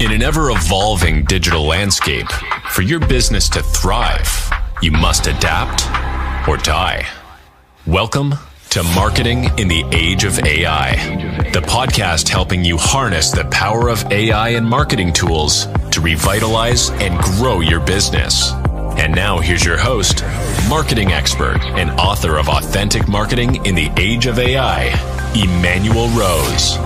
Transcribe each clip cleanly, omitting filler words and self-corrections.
In an ever-evolving digital landscape, for your business to thrive, you must adapt or die. Welcome to Marketing in the Age of AI, the podcast helping you harness the power of AI and marketing tools to revitalize and grow your business. And now here's your host, marketing expert and author of Authentic Marketing in the Age of AI, Emmanuel Rose.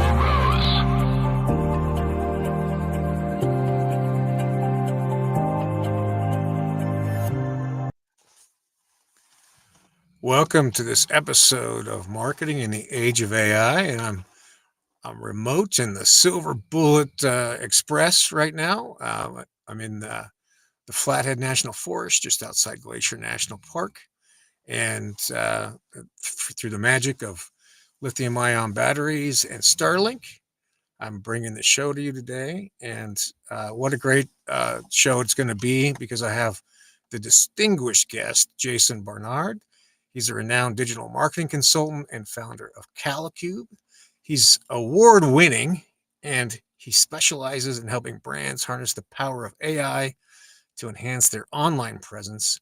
Welcome to this episode of Marketing in the Age of AI, and I'm remote in the Silver Bullet Express right now. I'm in the Flathead National Forest, just outside Glacier National Park, and through the magic of lithium-ion batteries and Starlink, I'm bringing the show to you today. And what a great show it's going to be, because I have the distinguished guest, Jason Barnard. He's a renowned digital marketing consultant and founder of CaliCube. He's award-winning, and he specializes in helping brands harness the power of AI to enhance their online presence.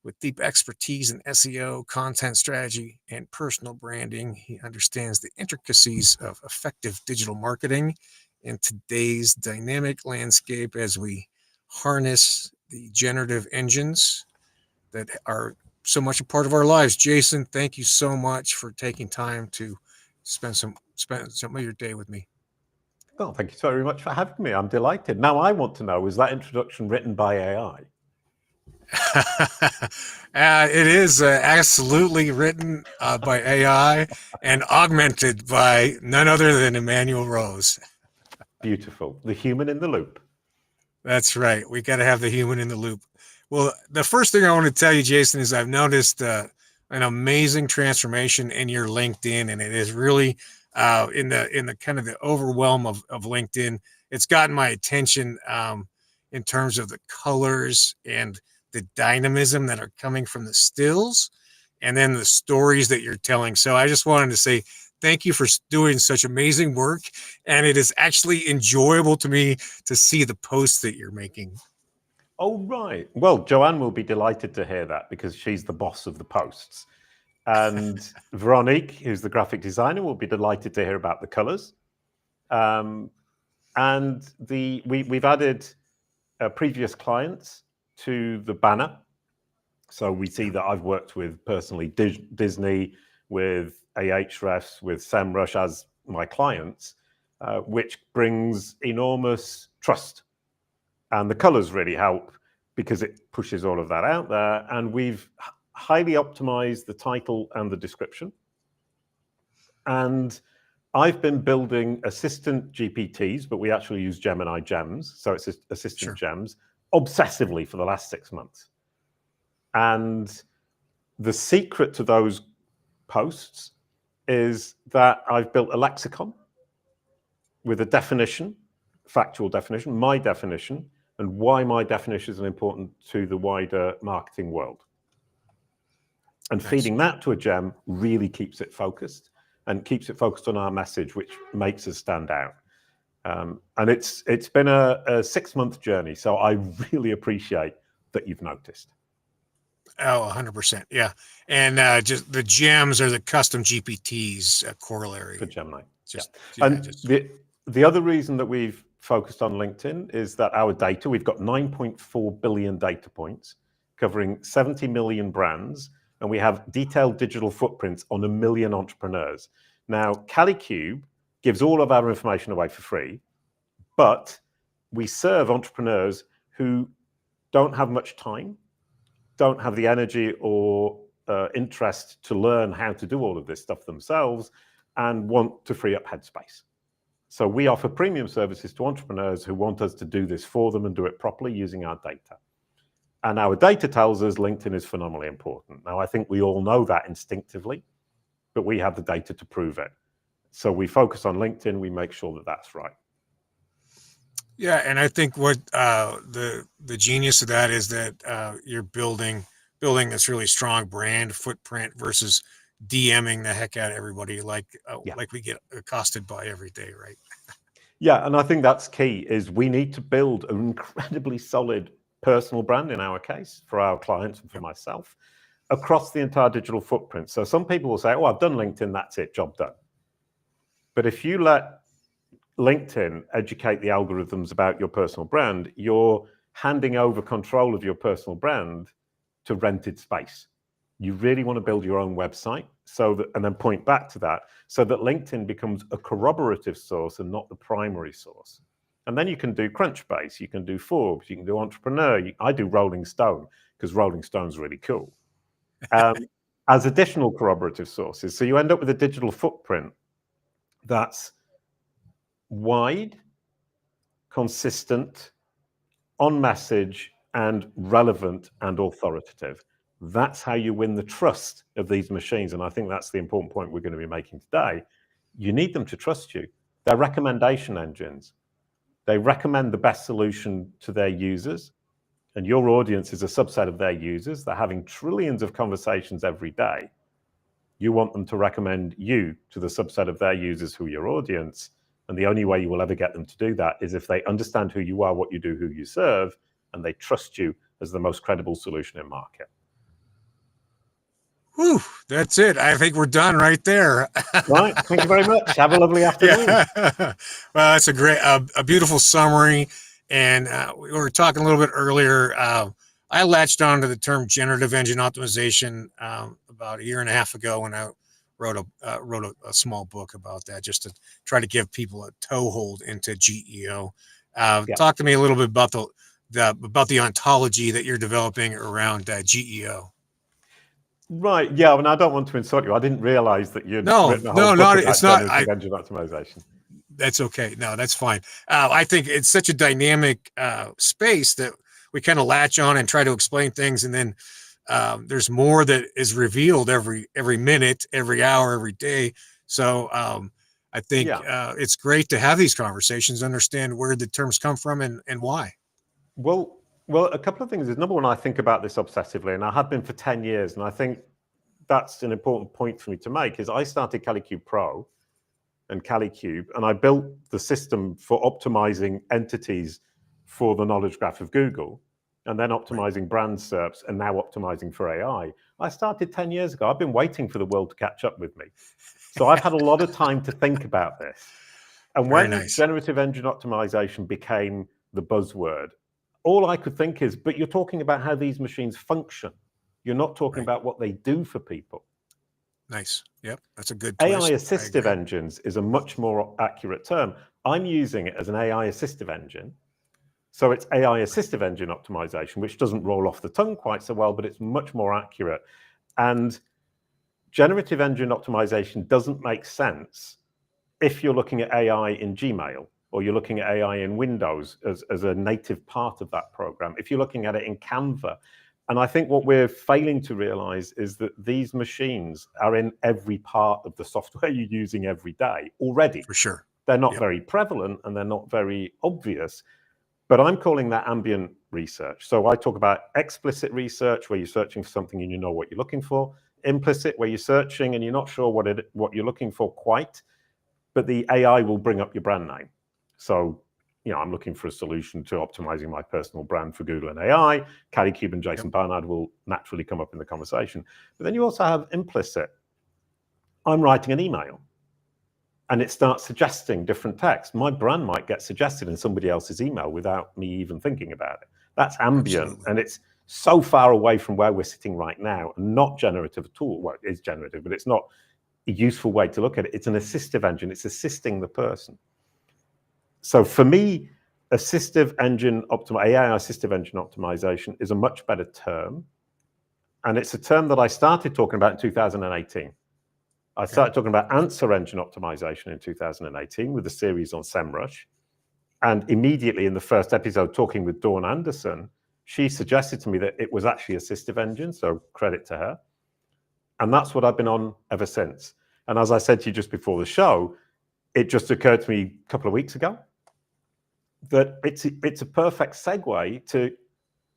With deep expertise in SEO, content strategy, and personal branding, he understands the intricacies of effective digital marketing in today's dynamic landscape as we harness the generative engines that are so much a part of our lives. Jason, thank you so much for taking time to spend some of your day with me. Well, thank you so very much for having me. I'm delighted. Now, I want to know, was that introduction written by AI? It is absolutely written by AI and augmented by none other than Emmanuel Rose. Beautiful. The human in the loop. That's right. We got to have the human in the loop. Well, the first thing I want to tell you, Jason, is I've noticed an amazing transformation in your LinkedIn, and it is really in the kind of the overwhelm of LinkedIn. It's gotten my attention in terms of the colors and the dynamism that are coming from the stills, and then the stories that you're telling. So I just wanted to say thank you for doing such amazing work, and it is actually enjoyable to me to see the posts that you're making. Oh, right. Well, Joanne will be delighted to hear that, because she's the boss of the posts. And Veronique, who's the graphic designer, will be delighted to hear about the colors. And we've added previous clients to the banner. So we see that I've worked with personally Disney, with Ahrefs, with SEMrush as my clients, which brings enormous trust. And the colors really help, because it pushes all of that out there. And we've highly optimized the title and the description. And I've been building assistant GPTs, but we actually use Gemini gems. So it's assistant gems obsessively for the last 6 months. And the secret to those posts is that I've built a lexicon with a definition, factual definition, my definition, and why my definition is important to the wider marketing world. And feeding that to a gem really keeps it focused, and keeps it focused on our message, which makes us stand out. And it's been a 6-month journey, so I really appreciate that you've noticed. Oh, 100%. Yeah. And just the gems are the custom GPTs corollary. For Gemini. And the other reason that we've focused on LinkedIn is that our data, we've got 9.4 billion data points covering 70 million brands, and we have detailed digital footprints on 1 million entrepreneurs. Now, CaliCube gives all of our information away for free, but we serve entrepreneurs who don't have much time, don't have the energy or interest to learn how to do all of this stuff themselves, and want to free up headspace. So we offer premium services to entrepreneurs who want us to do this for them and do it properly using our data. And our data tells us LinkedIn is phenomenally important. Now, I think we all know that instinctively, but we have the data to prove it. So we focus on LinkedIn, we make sure that that's right. Yeah, and I think what the genius of that is that you're building this really strong brand footprint versus DMing the heck out of everybody like we get accosted by every day, right? Yeah, and I think that's key, is we need to build an incredibly solid personal brand, in our case, for our clients and for myself, across the entire digital footprint. So some people will say, oh, I've done LinkedIn, that's it, job done. But if you let LinkedIn educate the algorithms about your personal brand, you're handing over control of your personal brand to rented space. You really want to build your own website and then point back to that, so that LinkedIn becomes a corroborative source and not the primary source. And then you can do Crunchbase, you can do Forbes, you can do Entrepreneur. I do Rolling Stone because Rolling Stone's really cool. As additional corroborative sources. So you end up with a digital footprint that's wide, consistent, on message, and relevant and authoritative. That's how you win the trust of these machines. And I think that's the important point we're going to be making today. You need them to trust you. They're recommendation engines. They recommend the best solution to their users. And your audience is a subset of their users. They're having trillions of conversations every day. You want them to recommend you to the subset of their users who are your audience. And the only way you will ever get them to do that is if they understand who you are, what you do, who you serve, and they trust you as the most credible solution in market. Whew, that's it. I think we're done right there. Right. Thank you very much. Have a lovely afternoon. Yeah. Well, that's a great, a beautiful summary. And we were talking a little bit earlier. I latched on to the term generative engine optimization about a year and a half ago when I wrote a small book about that, just to try to give people a toehold into GEO. Talk to me a little bit about the ontology that you're developing around GEO. Right. Yeah. And I don't want to insult you. I didn't realize that you'd written a whole book about generative engine optimization. That's okay. No, that's fine. I think it's such a dynamic space that we kind of latch on and try to explain things, and then there's more that is revealed every minute, every hour, every day. So I think it's great to have these conversations, understand where the terms come from and why. Well, a couple of things is, number one, I think about this obsessively, and I have been for 10 years. And I think that's an important point for me to make, is I started CaliCube Pro and CaliCube, and I built the system for optimizing entities for the knowledge graph of Google, and then optimizing brand SERPs, and now optimizing for AI. I started 10 years ago. I've been waiting for the world to catch up with me. So I've had a lot of time to think about this. And when generative engine optimization became the buzzword, all I could think is, but you're talking about how these machines function. You're not talking about what they do for people. Nice. Yep. That's a good twist. AI assistive engines is a much more accurate term. I'm using it as an AI assistive engine. So it's AI assistive engine optimization, which doesn't roll off the tongue quite so well, but it's much more accurate. And generative engine optimization doesn't make sense if you're looking at AI in Gmail, or you're looking at AI in Windows as a native part of that program, if you're looking at it in Canva. And I think what we're failing to realize is that these machines are in every part of the software you're using every day already. For sure. They're not very prevalent and they're not very obvious, but I'm calling that ambient research. So I talk about explicit research, where you're searching for something and you know what you're looking for. Implicit, where you're searching and you're not sure what you're looking for quite, but the AI will bring up your brand name. So, I'm looking for a solution to optimizing my personal brand for Google and AI. CaliCube and Jason Barnard will naturally come up in the conversation. But then you also have implicit. I'm writing an email and it starts suggesting different text. My brand might get suggested in somebody else's email without me even thinking about it. That's ambient. Absolutely. And it's so far away from where we're sitting right now, and not generative at all. Well, it is generative, but it's not a useful way to look at it. It's an assistive engine. It's assisting the person. So for me, AI assistive engine optimization is a much better term. And it's a term that I started talking about in 2018. I started talking about answer engine optimization in 2018 with a series on SEMrush. And immediately in the first episode, talking with Dawn Anderson, she suggested to me that it was actually assistive engine, so credit to her. And that's what I've been on ever since. And as I said to you just before the show, it just occurred to me a couple of weeks ago that it's a perfect segue to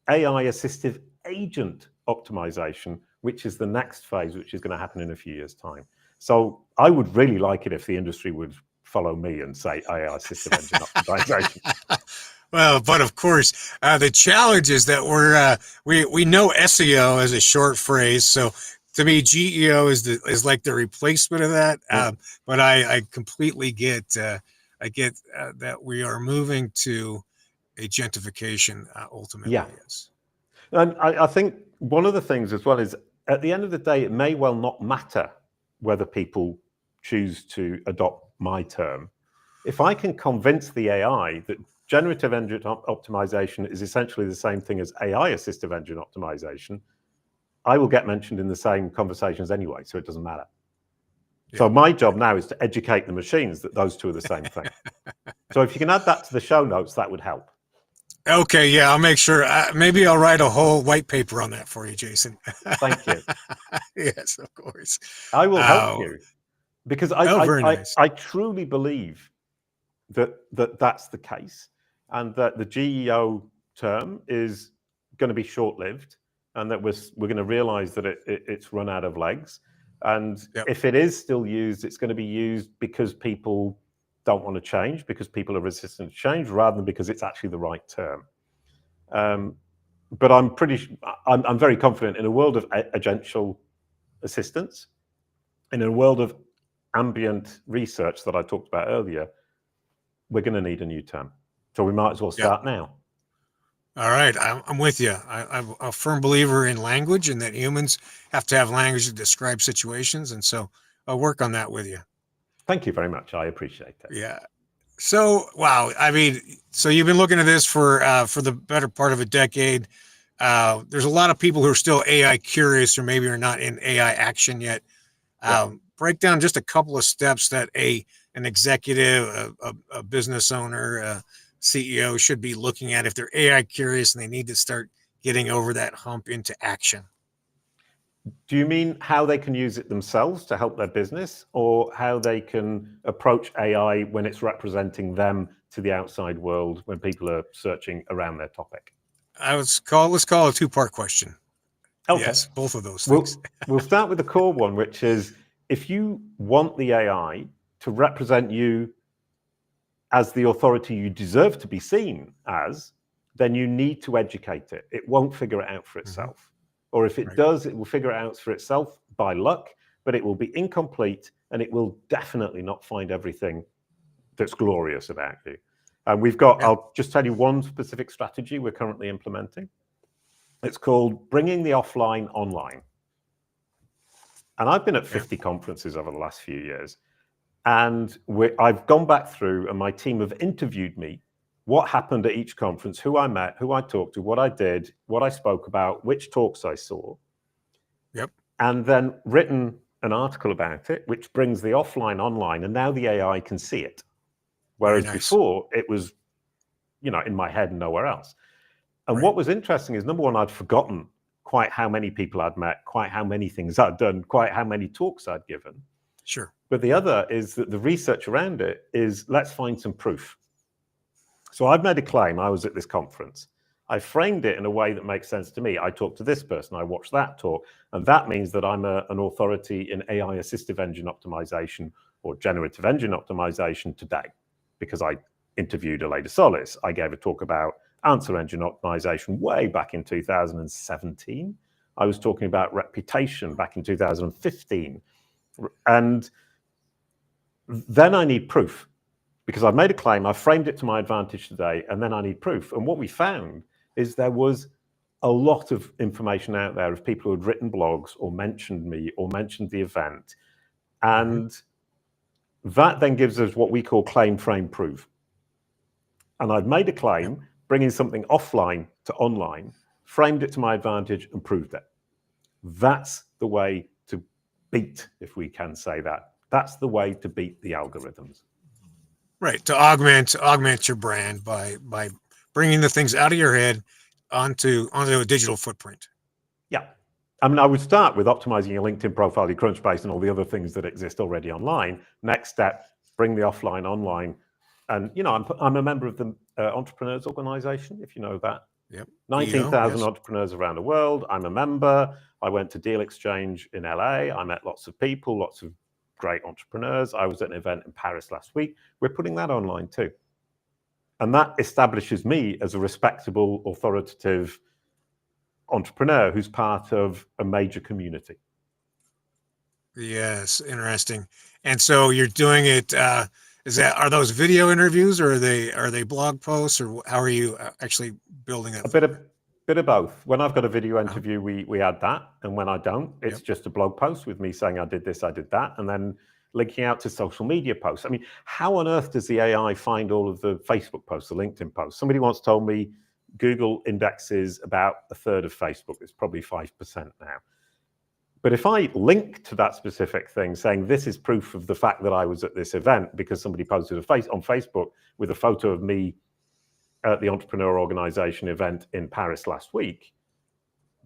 AI assistive agent optimization, which is the next phase, which is going to happen in a few years' time. So I would really like it if the industry would follow me and say AI system engine optimization. Well, but of course, the challenge is that we know SEO as a short phrase. So to me, GEO is like the replacement of that. But I completely get that we are moving to agentification ultimately. Yeah. Yes. And I think one of the things as well is at the end of the day, it may well not matter whether people choose to adopt my term. If I can convince the AI that generative engine optimization is essentially the same thing as AI assistive engine optimization, I will get mentioned in the same conversations anyway, so it doesn't matter. Yeah. So my job now is to educate the machines that those two are the same thing. So if you can add that to the show notes, that would help. Okay, yeah, I'll make sure. Maybe I'll write a whole white paper on that for you, Jason. Thank you. Yes, of course. I will help you because very nice. I truly believe that's the case, and that the GEO term is going to be short-lived, and that we're going to realize that it's run out of legs. And if it is still used, it's going to be used because people don't want to change, because people are resistant to change, rather than because it's actually the right term. But I'm very confident in a world of agential assistance, in a world of ambient research that I talked about earlier, we're going to need a new term. So we might as well start now. All right, I'm with you. I'm a firm believer in language, and that humans have to have language to describe situations, and so I'll work on that with you. Thank you very much. I appreciate that. Yeah. So, wow. I mean, so you've been looking at this for the better part of a decade. There's a lot of people who are still AI curious, or maybe are not in AI action yet. Break down just a couple of steps that an executive, a business owner, a CEO should be looking at if they're AI curious and they need to start getting over that hump into action. Do you mean how they can use it themselves to help their business, or how they can approach AI when it's representing them to the outside world when people are searching around their topic? Let's call it a two-part question. Okay. Yes, both of those things. We'll start with the core one, which is if you want the AI to represent you as the authority you deserve to be seen as, then you need to educate it. It won't figure it out for itself. Or if it does, it will figure it out for itself by luck, but it will be incomplete, and it will definitely not find everything that's glorious about you. And we've got, I'll just tell you one specific strategy we're currently implementing. It's called bringing the offline online. And I've been at 50 conferences over the last few years. And I've gone back through, and my team have interviewed me, what happened at each conference, who I met, who I talked to, what I did, what I spoke about, which talks I saw. And then written an article about it, which brings the offline online, and now the AI can see it. Whereas before, it was, in my head and nowhere else. And what was interesting is, number one, I'd forgotten quite how many people I'd met, quite how many things I'd done, quite how many talks I'd given. Sure. But the other is that the research around it is, let's find some proof. So I've made a claim. I was at this conference. I framed it in a way that makes sense to me. I talked to this person. I watched that talk. And that means that I'm an authority in AI assistive engine optimization or generative engine optimization today, because I interviewed Aleda Solis. I gave a talk about answer engine optimization way back in 2017. I was talking about reputation back in 2015. And then I need proof, because I've made a claim, I've framed it to my advantage today, and then I need proof. And what we found is there was a lot of information out there of people who had written blogs or mentioned me or mentioned the event. And that then gives us what we call claim, frame, prove. And I've made a claim, bringing something offline to online, framed it to my advantage, and proved it. That's the way to beat, if we can say that. That's the way to beat the algorithms. Right, to augment your brand by bringing the things out of your head onto a digital footprint. Yeah. I mean, I would start with optimizing your LinkedIn profile, your Crunchbase, and all the other things that exist already online. Next step, bring the offline online. And, I'm a member of the Entrepreneurs Organization, if you know that. 19,000 entrepreneurs around the world. I'm a member. I went to Deal Exchange in LA. I met lots of people, lots of great entrepreneurs. I was at an event in Paris last week. We're putting that online too. And that establishes me as a respectable, authoritative entrepreneur who's part of a major community. Yes, interesting. And so you're doing it. Are those video interviews, or are they blog posts, or how are you actually building it? A bit of both. When I've got a video interview, we add that, and when I don't, it's just a blog post with me saying I did this, I did that, and then linking out to social media posts. I mean, how on earth does the AI find all of the Facebook posts, the LinkedIn posts? Somebody once told me Google indexes about a third of Facebook. It's probably 5% now. But if I link to that specific thing saying this is proof of the fact that I was at this event because somebody posted on Facebook with a photo of me at the Entrepreneur Organization event in Paris last week,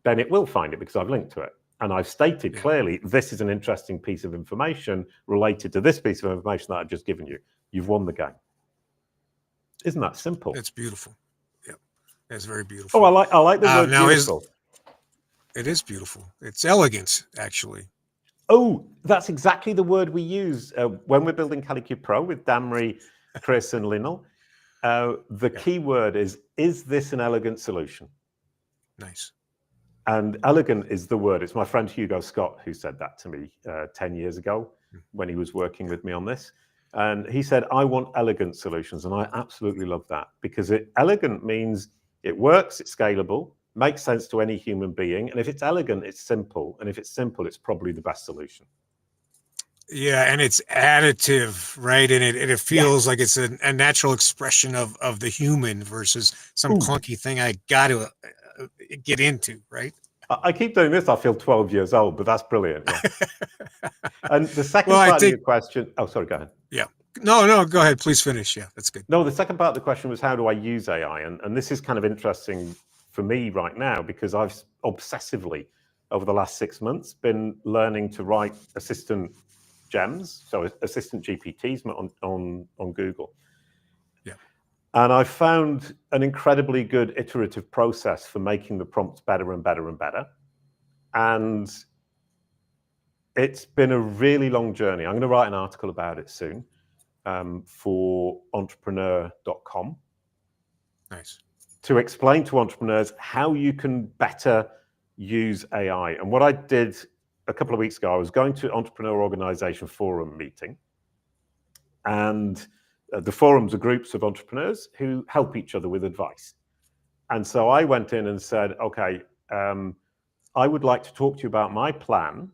then it will find it because I've linked to it. And I've stated clearly, this is an interesting piece of information related to this piece of information that I've just given you. You've won the game. Isn't that simple? It's beautiful. Yeah, it's very beautiful. Oh, I like the word beautiful. It is beautiful. It's elegant, actually. Oh, that's exactly the word we use when we're building CaliQ Pro with Damri, Chris, and Linal. The key word is this an elegant solution? Nice. And elegant is the word. It's my friend Hugo Scott who said that to me 10 years ago when he was working with me on this. And he said, I want elegant solutions. And I absolutely love that because elegant means it works, it's scalable, makes sense to any human being. And if it's elegant, it's simple. And if it's simple, it's probably the best solution. Yeah, and it's additive, right? And it feels like it's a natural expression of the human versus some clunky thing I got to get into, right? I keep doing this. I feel 12 years old, but that's brilliant. Yeah. And the second part of your question, oh, sorry, go ahead. Yeah. No, go ahead. Please finish. Yeah, that's good. No, the second part of the question was, how do I use AI? And this is kind of interesting for me right now because I've obsessively, over the last 6 months, been learning to write assistant gems, so assistant GPTs on Google. Yeah. And I found an incredibly good iterative process for making the prompts better and better and better. And it's been a really long journey. I'm going to write an article about it soon for entrepreneur.com. Nice. To explain to entrepreneurs how you can better use AI. And what I did a couple of weeks ago, I was going to Entrepreneur Organization Forum meeting. And the forums are groups of entrepreneurs who help each other with advice. And so I went in and said, okay, I would like to talk to you about my plan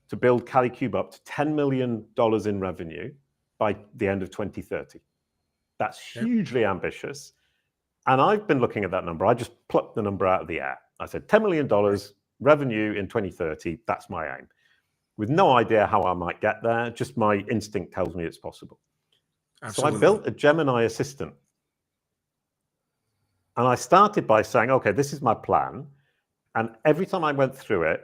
to build CaliQ up to $10 million in revenue by the end of 2030. That's hugely ambitious. And I've been looking at that number. I just plucked the number out of the air. I said, $10 million revenue in 2030, that's my aim. With no idea how I might get there, just my instinct tells me it's possible. Absolutely. So I built a Gemini assistant. And I started by saying, okay, this is my plan. And every time I went through it,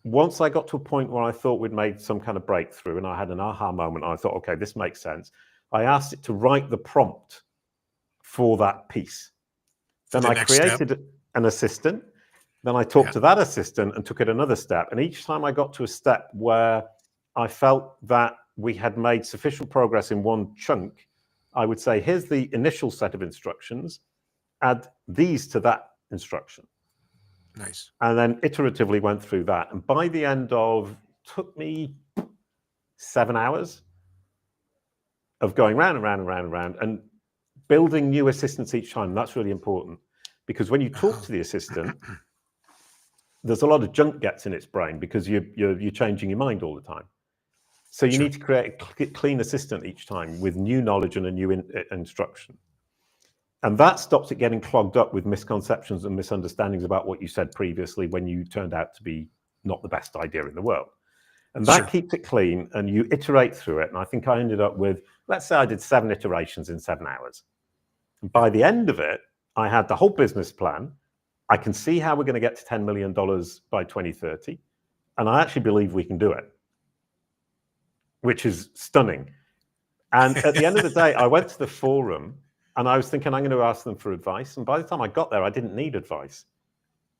once I got to a point where I thought we'd made some kind of breakthrough and I had an aha moment, I thought, okay, this makes sense. I asked it to write the prompt for that piece. Then I created an assistant. Then I talked to that assistant and took it another step. And each time I got to a step where I felt that we had made sufficient progress in one chunk, I would say, here's the initial set of instructions, add these to that instruction. Nice. And then iteratively went through that. And by the end of, took me 7 hours of going round and round and round and round and building new assistants each time. That's really important because when you talk to the assistant, there's a lot of junk gets in its brain because you're changing your mind all the time. So you need to create a clean assistant each time with new knowledge and a new instruction. And that stops it getting clogged up with misconceptions and misunderstandings about what you said previously when you turned out to be not the best idea in the world. And that keeps it clean and you iterate through it. And I think I ended up with, let's say I did 7 iterations in 7 hours. And by the end of it, I had the whole business plan. I can see how we're going to get to $10 million by 2030. And I actually believe we can do it, which is stunning. And at the end of the day, I went to the forum and I was thinking, I'm going to ask them for advice. And by the time I got there, I didn't need advice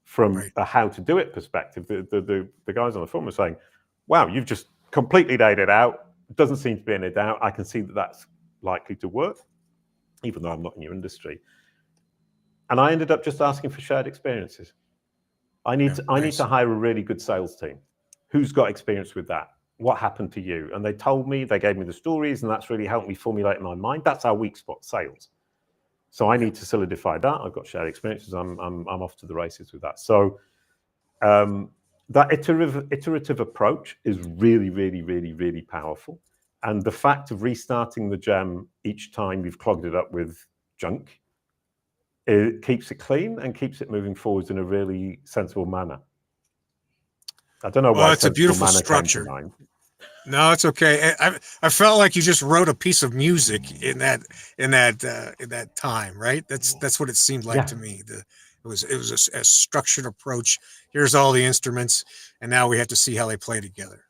from a how to do it perspective. The guys on the forum were saying, wow, you've just completely laid it out. Doesn't seem to be any doubt. I can see that that's likely to work, even though I'm not in your industry. And I ended up just asking for shared experiences. I need to hire a really good sales team. Who's got experience with that? What happened to you? And they told me, they gave me the stories, and that's really helped me formulate in my mind. That's our weak spot, sales. So I need to solidify that. I've got shared experiences. I'm off to the races with that. So that iterative approach is really, really, really, really powerful. And the fact of restarting the gem each time you've clogged it up with junk, it keeps it clean and keeps it moving forwards in a really sensible manner. I don't know why it's a beautiful structure. No, it's okay. I felt like you just wrote a piece of music in that time, right? That's what it seemed like to me. It was a structured approach. Here's all the instruments, and now we have to see how they play together.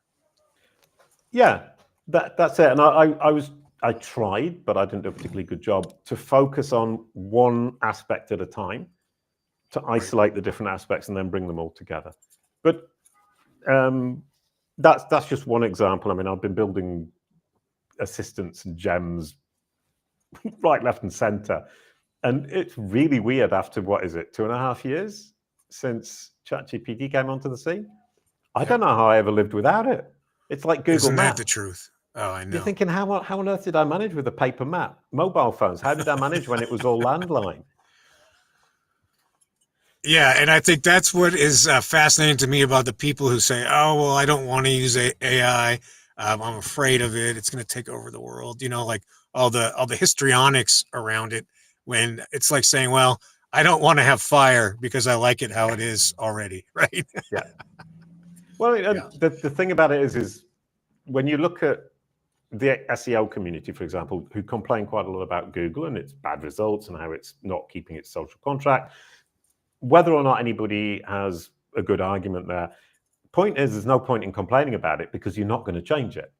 Yeah, that's it. And I tried, but I didn't do a particularly good job to focus on one aspect at a time, to isolate the different aspects and then bring them all together. But that's just one example. I mean, I've been building assistants and gems right, left, and center. And it's really weird after, what is it, 2.5 years since ChatGPT came onto the scene? I don't know how I ever lived without it. It's like Google Isn't Maps. that the truth? Oh, I know. You're thinking, how on earth did I manage with a paper map? Mobile phones, how did I manage when it was all landline? Yeah, and I think that's what is fascinating to me about the people who say, "Oh, well, I don't want to use AI. I'm afraid of it. It's going to take over the world." You know, like all the histrionics around it. When it's like saying, "Well, I don't want to have fire because I like it how it is already." Right? Yeah. Well, the thing about it is when you look at the SEO community, for example, who complain quite a lot about Google and its bad results and how it's not keeping its social contract, whether or not anybody has a good argument there, point is there's no point in complaining about it because you're not going to change it.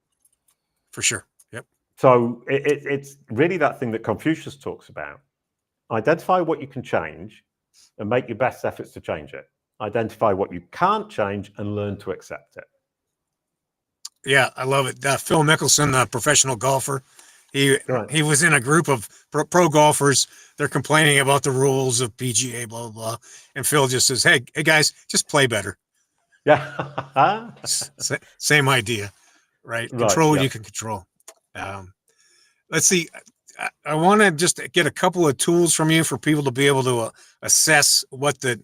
For sure. Yep. So it's really that thing that Confucius talks about. Identify what you can change and make your best efforts to change it. Identify what you can't change and learn to accept it. Yeah, I love it. Phil Mickelson, the professional golfer, he was in a group of pro golfers. They're complaining about the rules of PGA, blah, blah, blah. And Phil just says, hey guys, just play better. Yeah. Same idea, right? Control what you can control. Let's see. I want to just get a couple of tools from you for people to be able to assess what the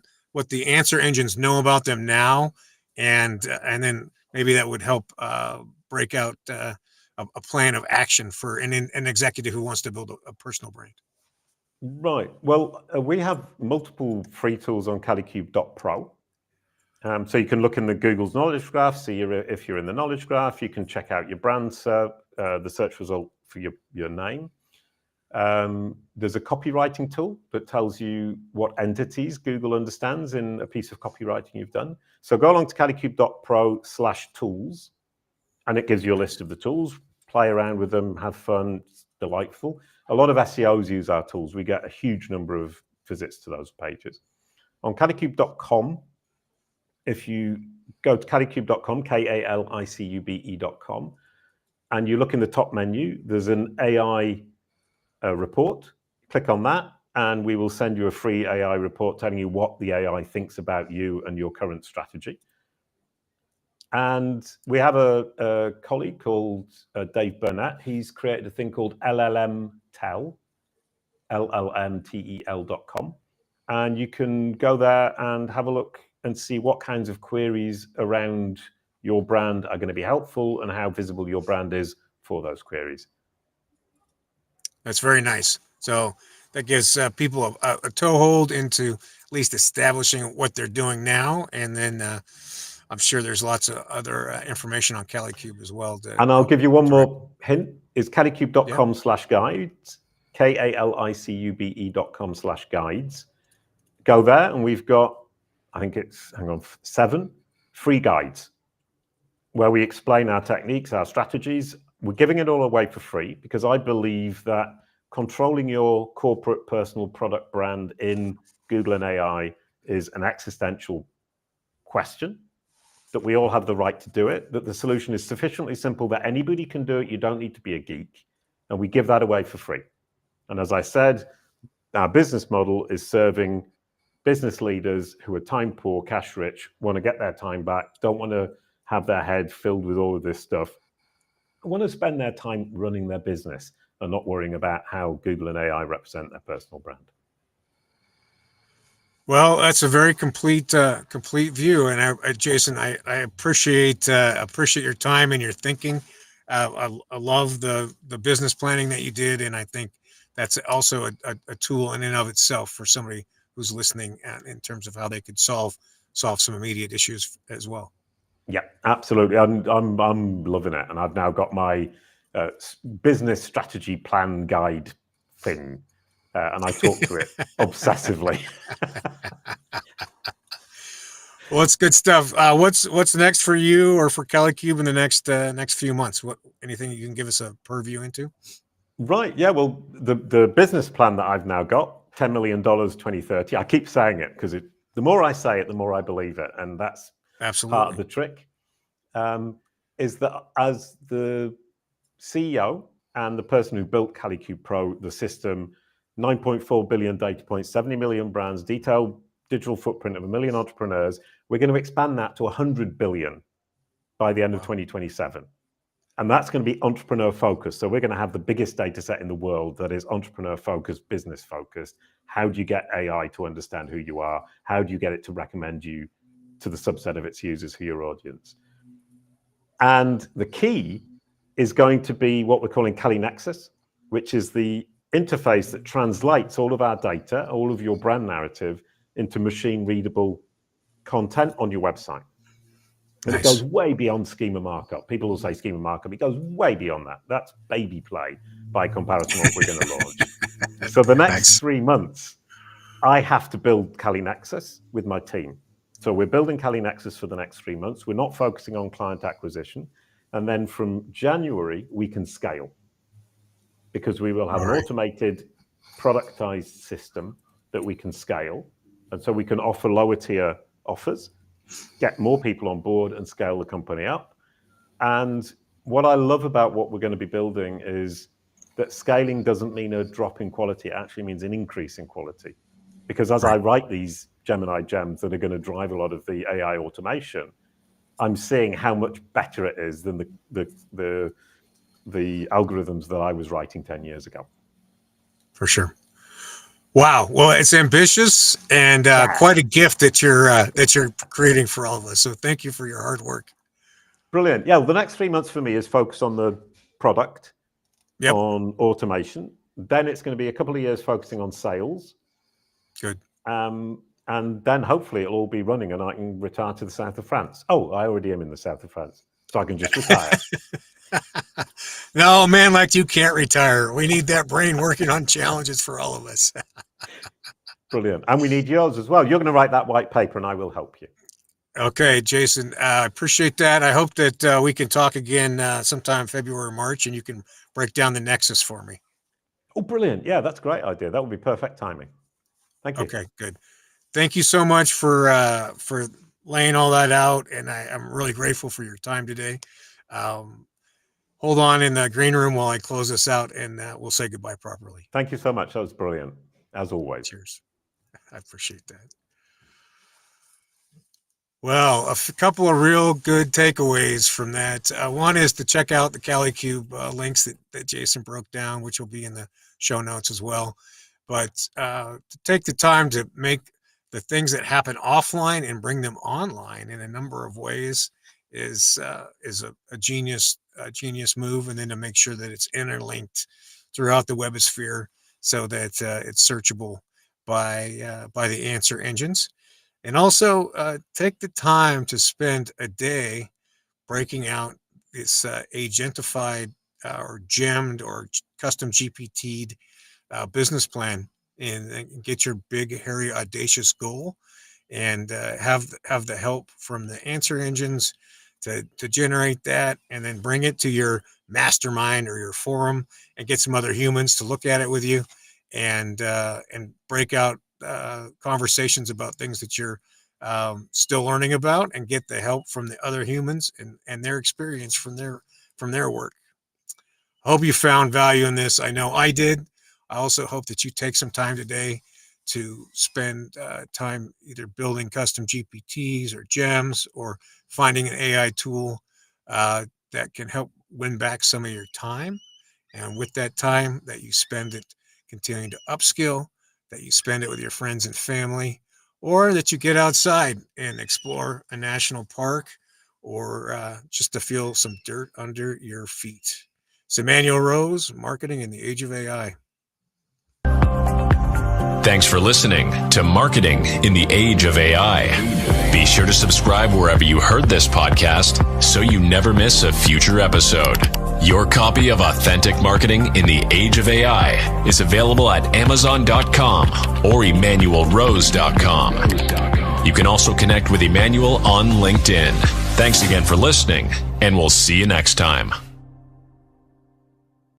answer engines know about them now, and then maybe that would help break out a plan of action for an executive who wants to build a personal brand. Right. Well, we have multiple free tools on Kalicube.pro. So you can look in the Google's knowledge graph, see if you're in the knowledge graph. You can check out your brand, the search result for your name. There's a copywriting tool that tells you what entities Google understands in a piece of copywriting you've done. So go along to kalicube.pro/tools, and it gives you a list of the tools. Play around with them, have fun, it's delightful. A lot of SEOs use our tools. We get a huge number of visits to those pages. On kalicube.com, if you go to kalicube.com, kalicube.com, and you look in the top menu, there's an AI report. Click on that, and we will send you a free AI report telling you what the AI thinks about you and your current strategy. And we have a colleague called Dave Barnard. He's created a thing called LLMTel, LLMTEL.com. And you can go there and have a look and see what kinds of queries around your brand are going to be helpful and how visible your brand is for those queries. That's very nice. So that gives people a toehold into at least establishing what they're doing now. And then I'm sure there's lots of other information on Kalicube as well. And I'll give you one more hint, is kalicube.com/guides, kalicube.com/guides. Go there and we've got, I think it's, 7 free guides where we explain our techniques, our strategies. We're giving it all away for free because I believe that controlling your corporate personal product brand in Google and AI is an existential question that we all have the right to do it, that the solution is sufficiently simple that anybody can do it. You don't need to be a geek. And we give that away for free. And as I said, our business model is serving business leaders who are time poor, cash rich, want to get their time back, don't want to have their head filled with all of this stuff, want to spend their time running their business and not worrying about how Google and AI represent their personal brand. Well, that's a very complete view, and Jason, I appreciate your time and your thinking. I love the business planning that you did, and I think that's also a tool in and of itself for somebody who's listening in terms of how they could solve some immediate issues as well. Yeah, absolutely. I'm loving it, and I've now got my business strategy plan guide thing, and I talk to it obsessively. Well, it's good stuff. What's next for you or for Kalicube in the next few months? Anything you can give us a purview into? Right. Yeah. Well, the business plan that I've now got, $10 million 2030. I keep saying it because the more I say it, the more I believe it, and that's absolutely part of the trick. Is that as the CEO and the person who built Kalicube Pro, the system, 9.4 billion data points, 70 million brands, detailed digital footprint of 1 million entrepreneurs, we're going to expand that to 100 billion by the end of 2027. And that's going to be entrepreneur focused. So we're going to have the biggest data set in the world that is entrepreneur focused, business focused. How do you get AI to understand who you are? How do you get it to recommend you to the subset of its users who your audience? And the key is going to be what we're calling Kali Nexus, which is the interface that translates all of our data, all of your brand narrative, into machine readable content on your website. And It goes way beyond schema markup. People will say schema markup. It goes way beyond that. That's baby play by comparison to what we're going to launch. So the next 3 months, I have to build Kali Nexus with my team. So we're building Kali Nexus for the next 3 months. We're not focusing on client acquisition. And then from January, we can scale because we will have an automated productized system that we can scale. And so we can offer lower tier offers, get more people on board and scale the company up. And what I love about what we're going to be building is that scaling doesn't mean a drop in quality. It actually means an increase in quality. Because as I write these Gemini gems that are going to drive a lot of the AI automation, I'm seeing how much better it is than the algorithms that I was writing 10 years ago. For sure. Wow. Well, it's ambitious and quite a gift that you're creating for all of us. So thank you for your hard work. Brilliant. Yeah. Well, the next 3 months for me is focused on the product, on automation. Then it's going to be a couple of years focusing on sales. Good. And then hopefully it'll all be running and I can retire to the south of France. Oh, I already am in the south of France, so I can just retire. No, a man like you can't retire. We need that brain working on challenges for all of us. Brilliant. And we need yours as well. You're going to write that white paper and I will help you. Okay, Jason, I appreciate that. I hope that we can talk again sometime February or March and you can break down the Nexus for me. Oh, brilliant. Yeah, that's a great idea. That would be perfect timing. Thank you. Okay, good. Thank you so much for laying all that out. And I'm really grateful for your time today. Hold on in the green room while I close this out and we'll say goodbye properly. Thank you so much. That was brilliant, as always. Cheers. I appreciate that. Well, a couple of real good takeaways from that. One is to check out the Kalicube links that Jason broke down, which will be in the show notes as well. But to take the time to make the things that happen offline and bring them online in a number of ways is a genius move. And then to make sure that it's interlinked throughout the webosphere so that it's searchable by the answer engines. And also take the time to spend a day breaking out this agentified or gemmed or custom GPT'd business plan and get your big, hairy, audacious goal and have the help from the answer engines to generate that and then bring it to your mastermind or your forum and get some other humans to look at it with you and break out conversations about things that you're still learning about, and get the help from the other humans and their experience from their work. Hope you found value in this. I know I did. I also hope that you take some time today to spend time either building custom GPTs or gems, or finding an AI tool that can help win back some of your time. And with that time, that you spend it continuing to upskill, that you spend it with your friends and family, or that you get outside and explore a national park, or just to feel some dirt under your feet. It's Emmanuel Rose, Marketing in the Age of AI. Thanks for listening to Marketing in the Age of AI. Be sure to subscribe wherever you heard this podcast so you never miss a future episode. Your copy of Authentic Marketing in the Age of AI is available at Amazon.com or EmmanuelRose.com. You can also connect with Emmanuel on LinkedIn. Thanks again for listening, and we'll see you next time.